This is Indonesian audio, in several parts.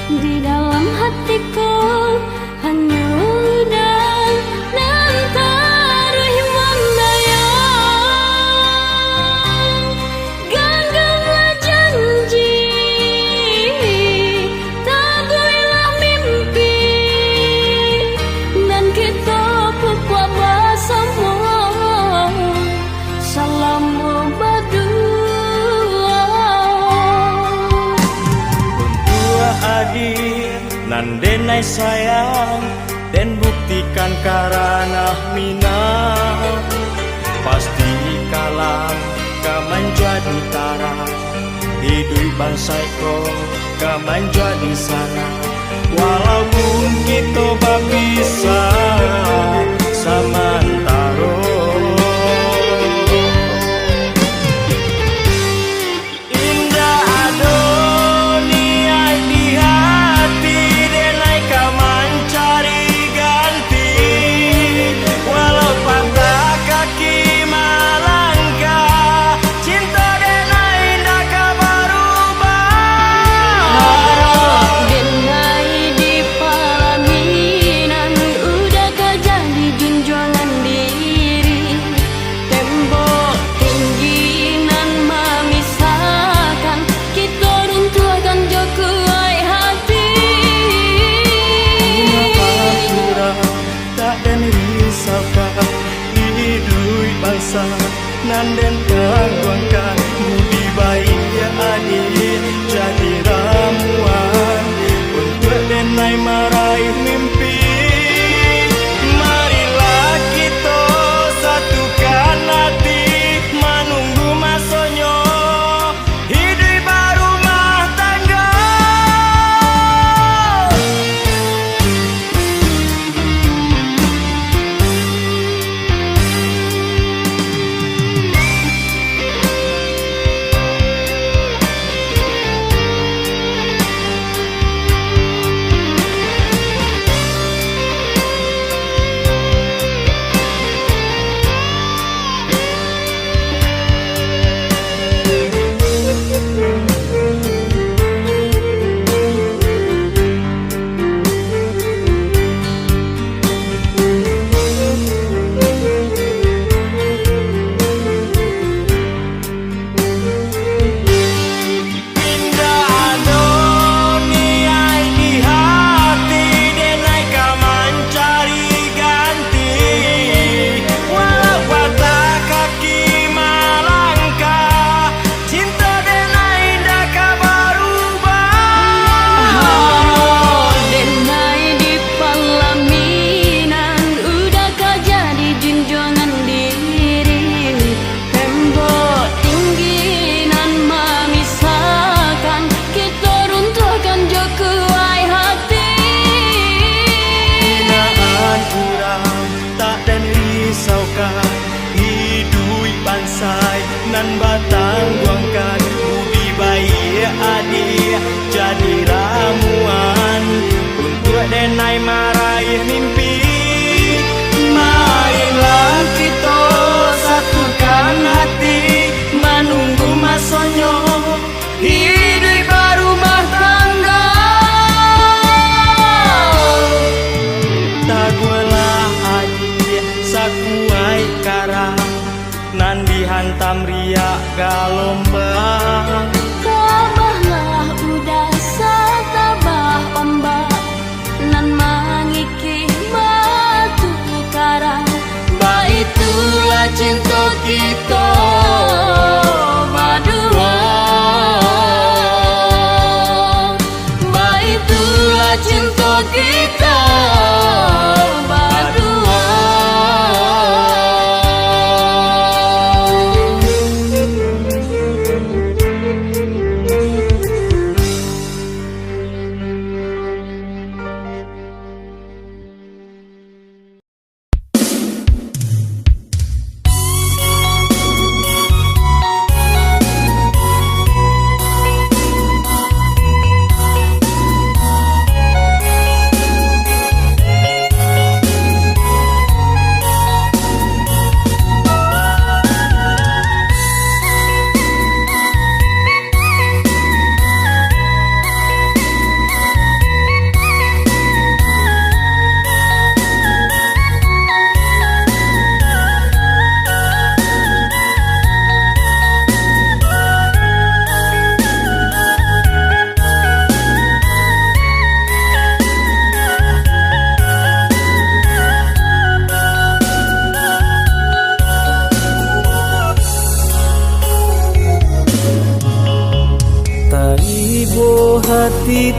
Di dalam hatiku hanya dan nanti membayang. Genggamlah janji, tabuilah mimpi, dan kita pupuk bersama selama berdua. Untuk adik nan denai sayang, dan buktikan karena minat. Pasti kalang ka menjadi tarang, hidup bangsa ko ka menjadi sana. Walaupun kita bisa samantara, indah adunia di hati, denai ka mencari ganti. Walau patah kaki melangkah, cinta denai ndak ka berubah. Harap denai di pelaminan, udah kejadi junjungan diri. Tembok tinggi nan memisahkan, kita runtuhkan jokuai hati. Pura tak den risaukan, hidup bangsa nan den gangguangkan. Budi baik ya adik jadi ramuan untuk denai meraih mimpi. Marilah kita satukan hati, menunggu masanya hidup berumah tangga.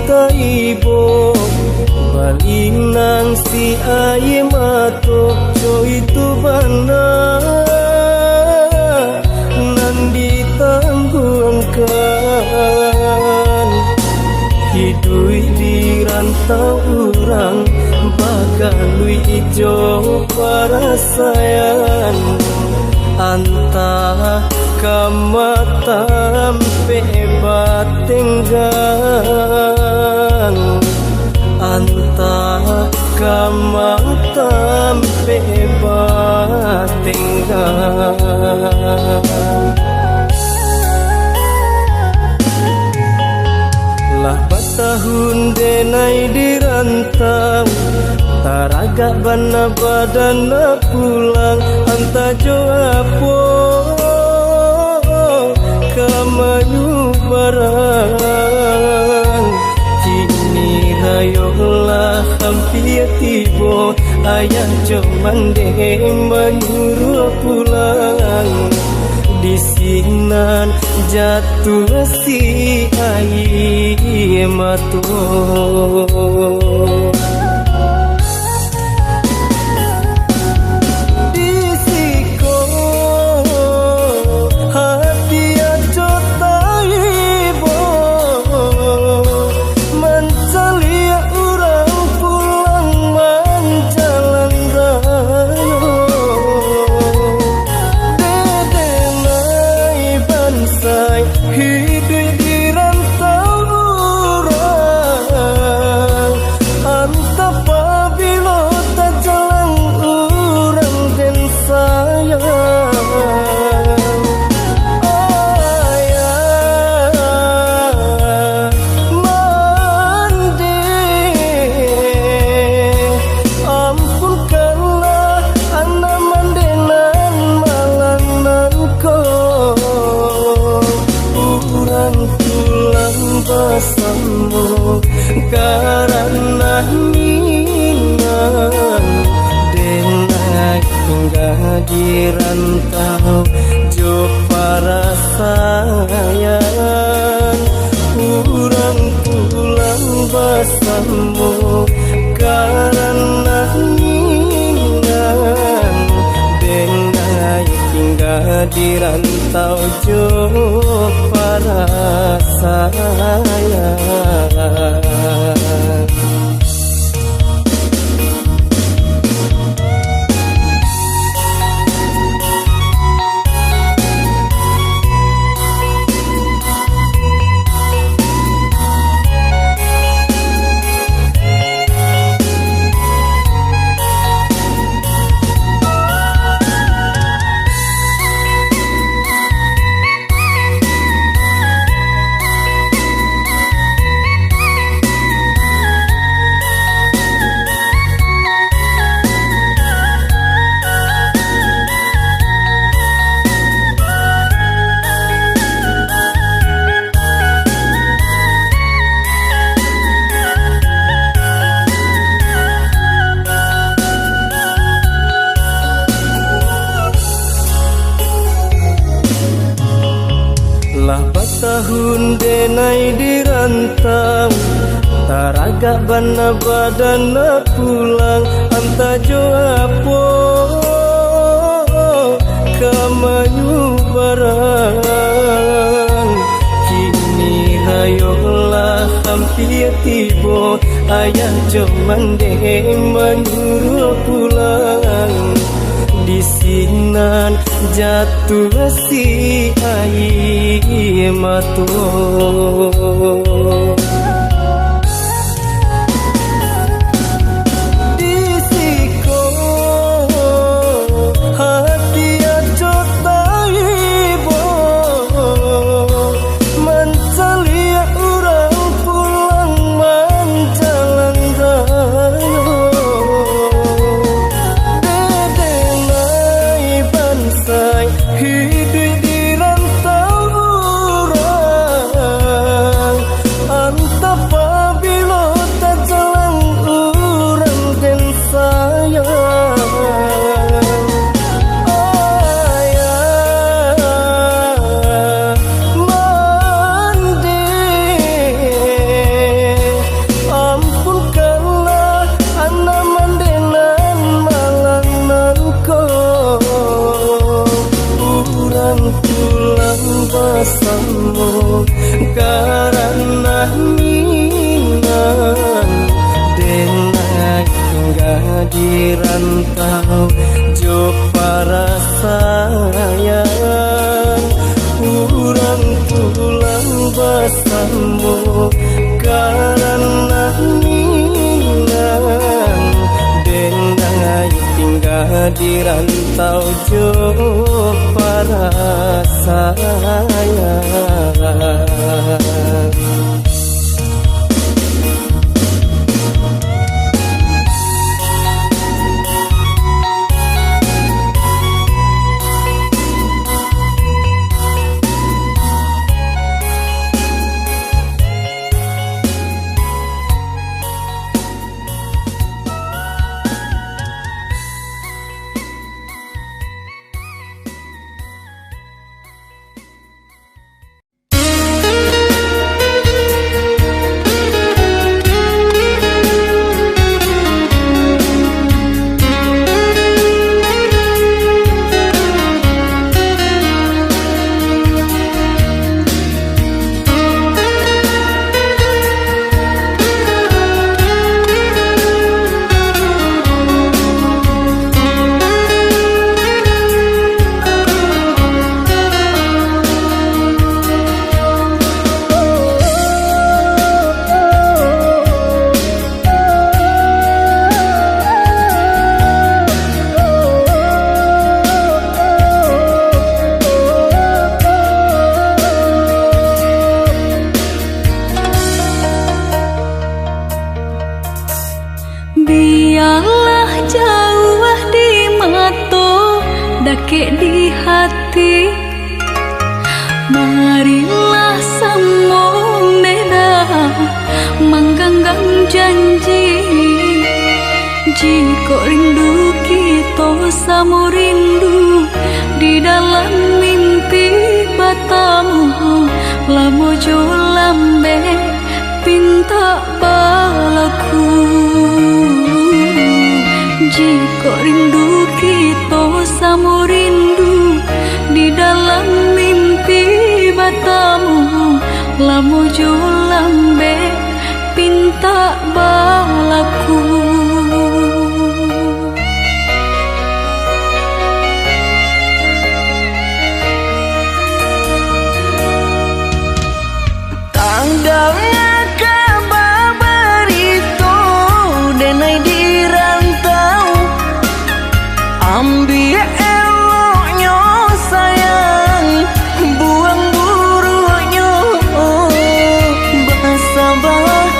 taibo balinang si aye mato coy tu bana nan ditangguhkan hidui di rantau urang bagalui ijo para sayang antah kamatam pebatenggang antah kamatam pebatenggang lah batahun denai dirantau taraga bana badana pulang anta joapo kamayu barang kini rayolah hampir tibo ayah cuman deh menyuruh pulang di sinan jatuh si air matu karena minang denai hingga dirantau jo para sayang kurang pulang bersama karena minang denai hingga dirantau jo para sayang tahun denai dirantau taraga bana badana pulang anta joapo kamayu barang kini rayolah hampir tibo ayah cuman deh menyuruh pulang di sinan jatuh si air matu hidup di rantau urang Biarlah jauh di mata, dake di hati. Marilah sambung neda, menggenggam janji. Jika rindu kita sama rindu di dalam mimpi batamu, lamo jo lambe pinta balaku. Jika rindu kita sama rindu di dalam mimpi batamu, lamo jo lambe pinta balaku. Tanggalnya kabar itu denai di rantau, ambil eloknya sayang, buang buruknya. Basabah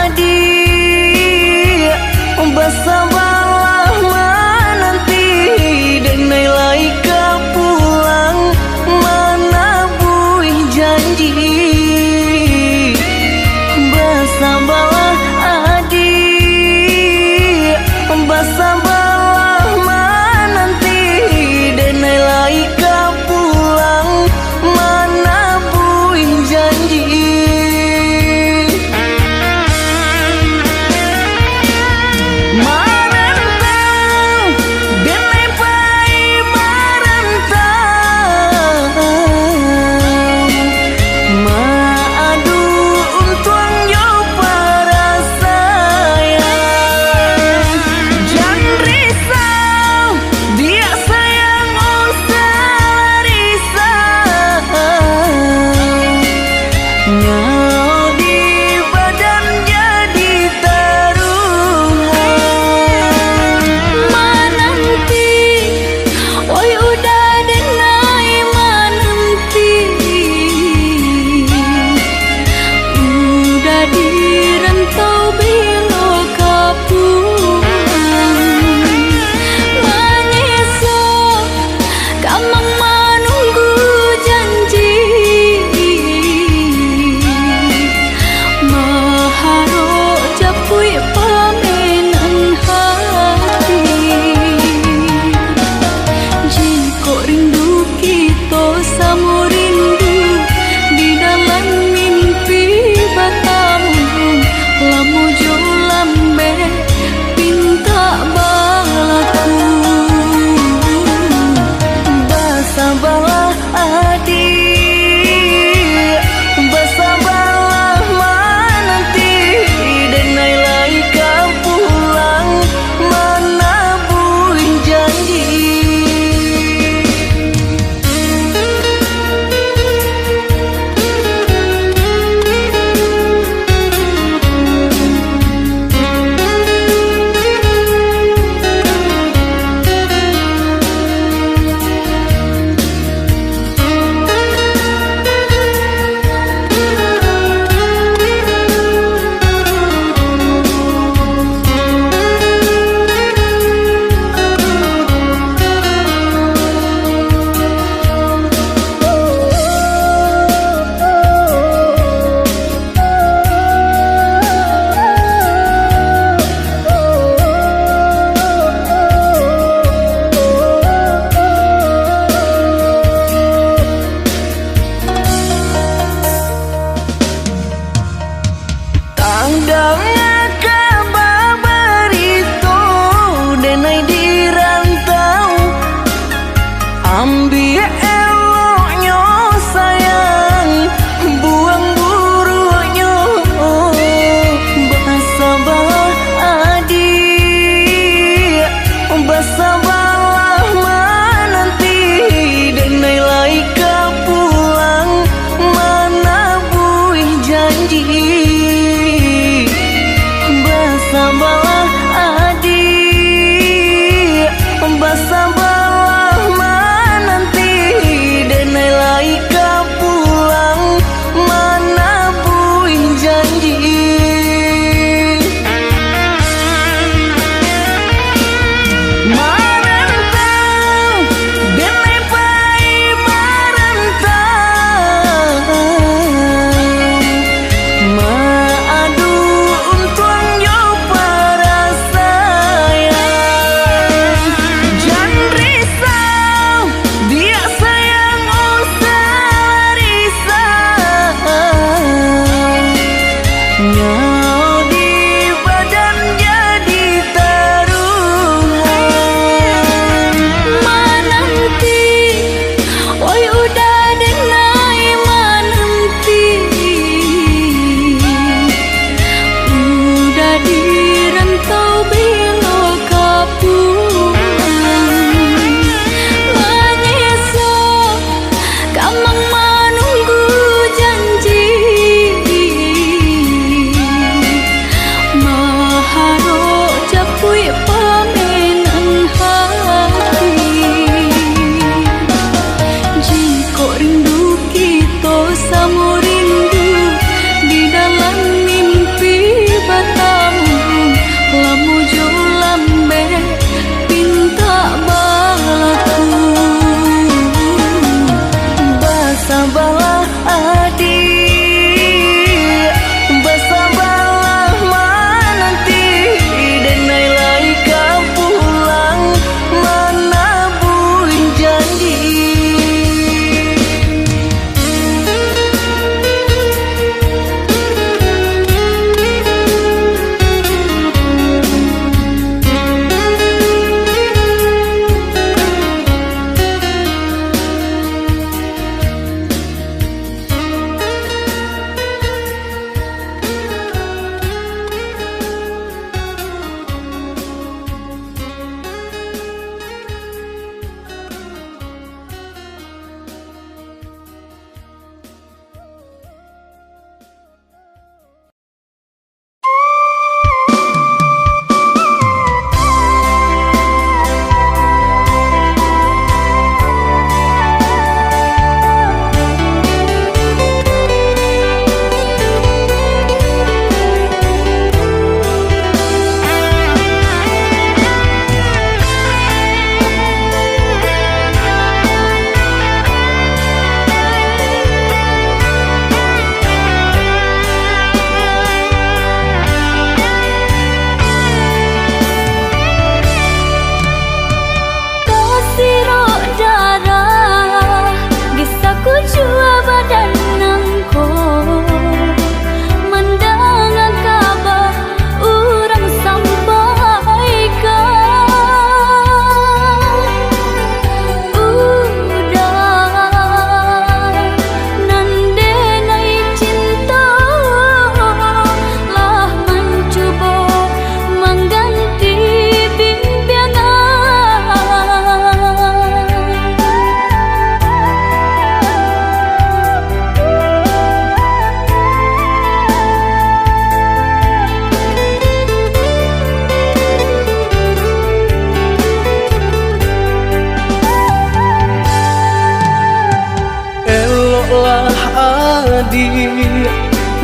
adik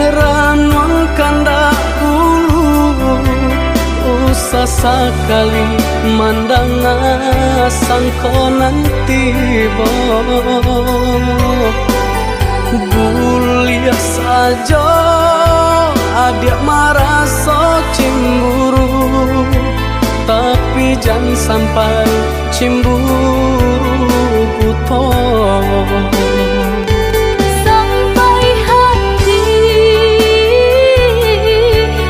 Ranong kandak ulu usah sekali mandang sangko nanti bo Guliah saja adik merasa cemburu, tapi jangan sampai cemburu buta. Sampai hati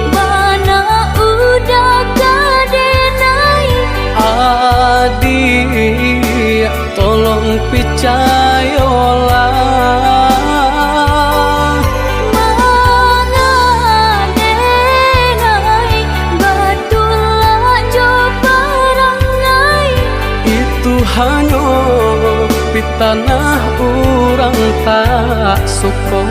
mana udah kadenai. Adik tolong percayalah, hanya di tanah orang tak suka.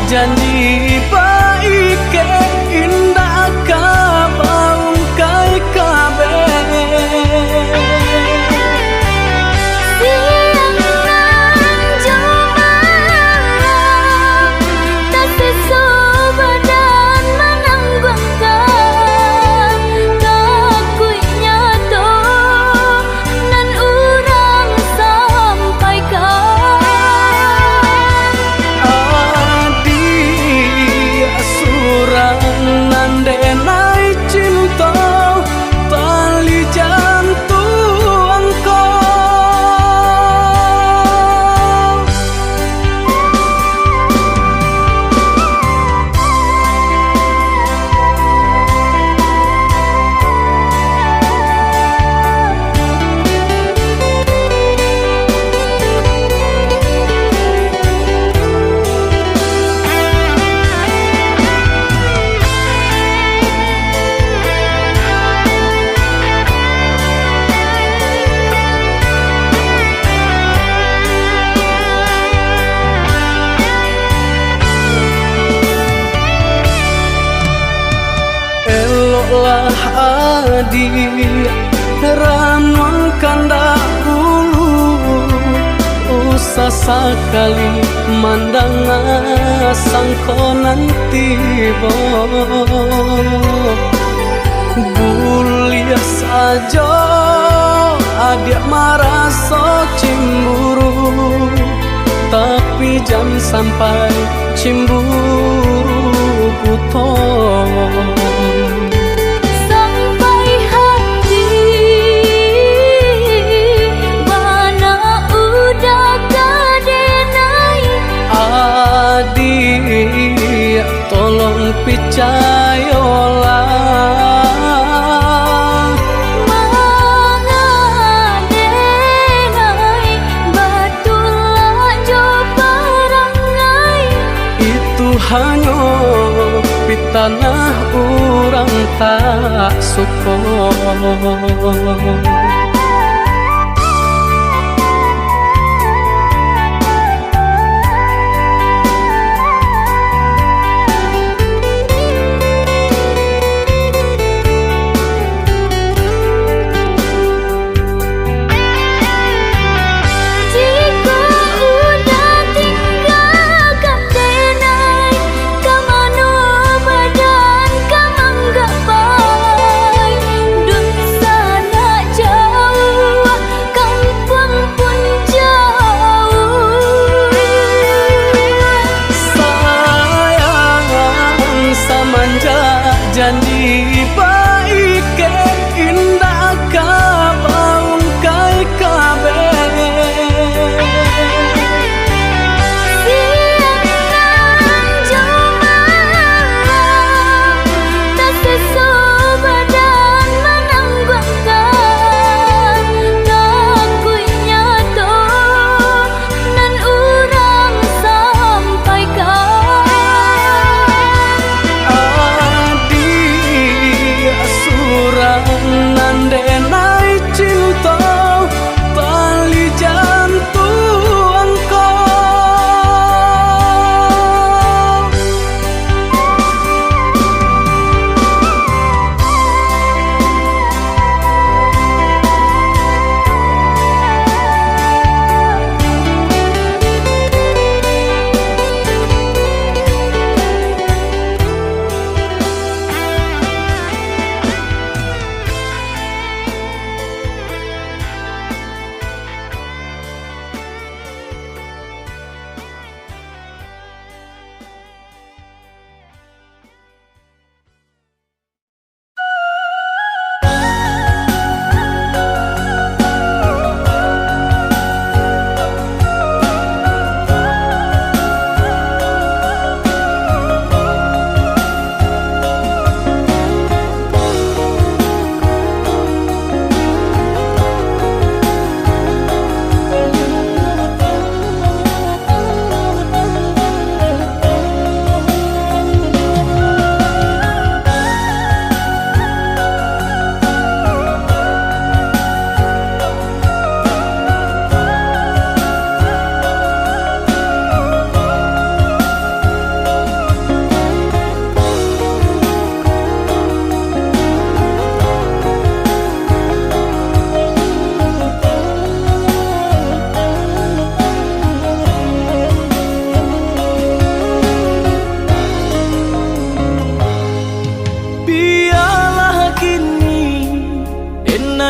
Janji baik ke indah kabau kai kabe siang nan jomara tak sesobadan menanggungkan takunya to nan urang sampaikan. Nandenai cinta tali jantungku. Eloklah adik ranong kandak ulu usah sekali mandang sangko nanti bo Guliah saja adik merasa cemburu, tapi jangan sampai cemburu buta. Sampai hati mana udah kadenai. Adik tolong percayalah, mangadenai batulah jo parangai. itu hanya di tanah orang tak suka. Jauh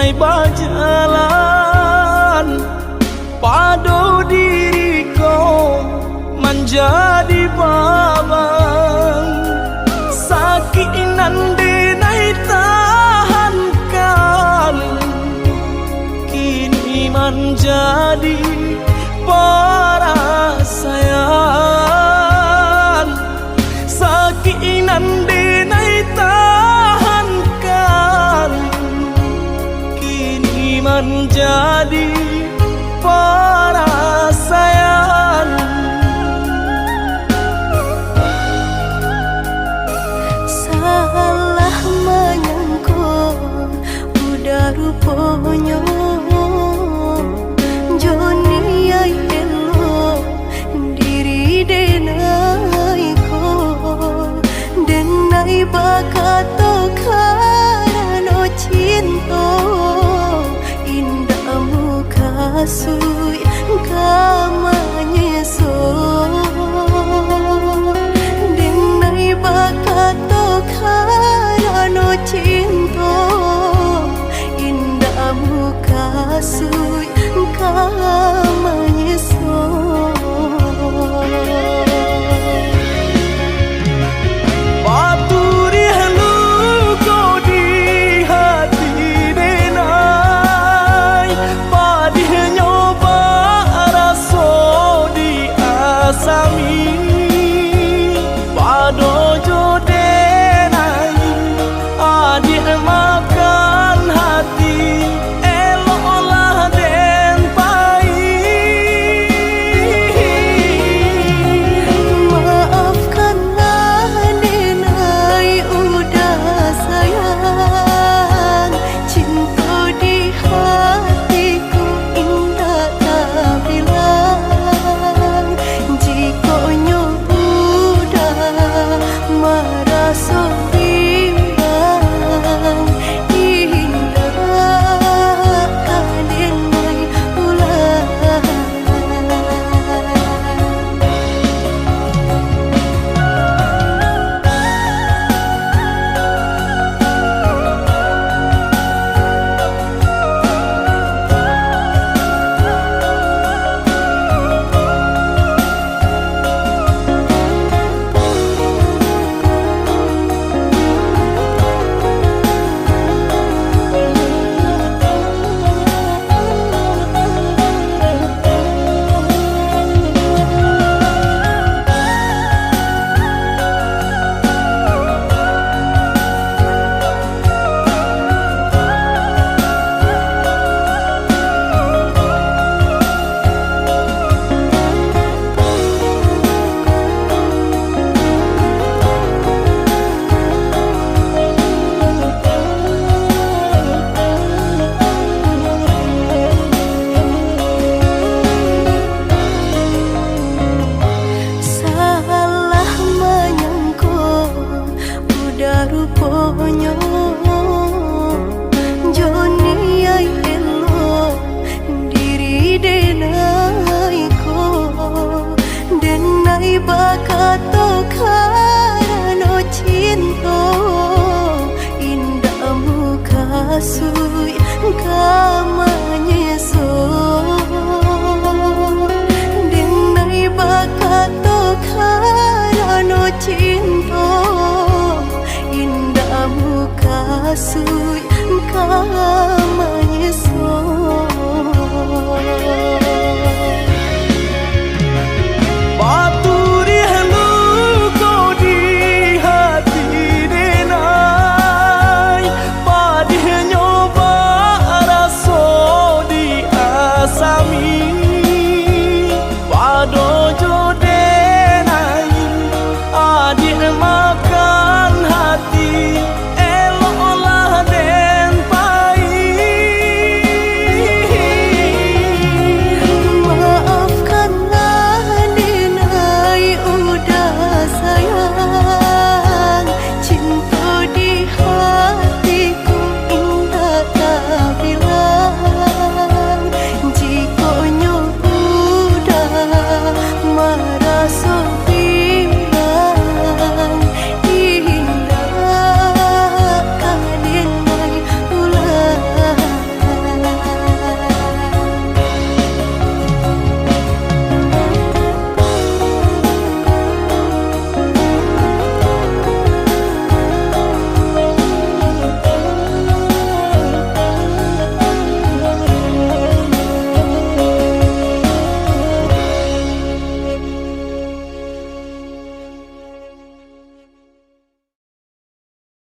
nai berjalan padu diriku menjadi babang sakit nande nai tahankan kini menjadi perasaan sakit nande nai tahankan kini menjadi perasaan salah menyangka udah rupanya Joni ay elo diri denai ko denai bakato karano cinta indah muka sui kamanyeso denai bakato karano cinta indah muka sui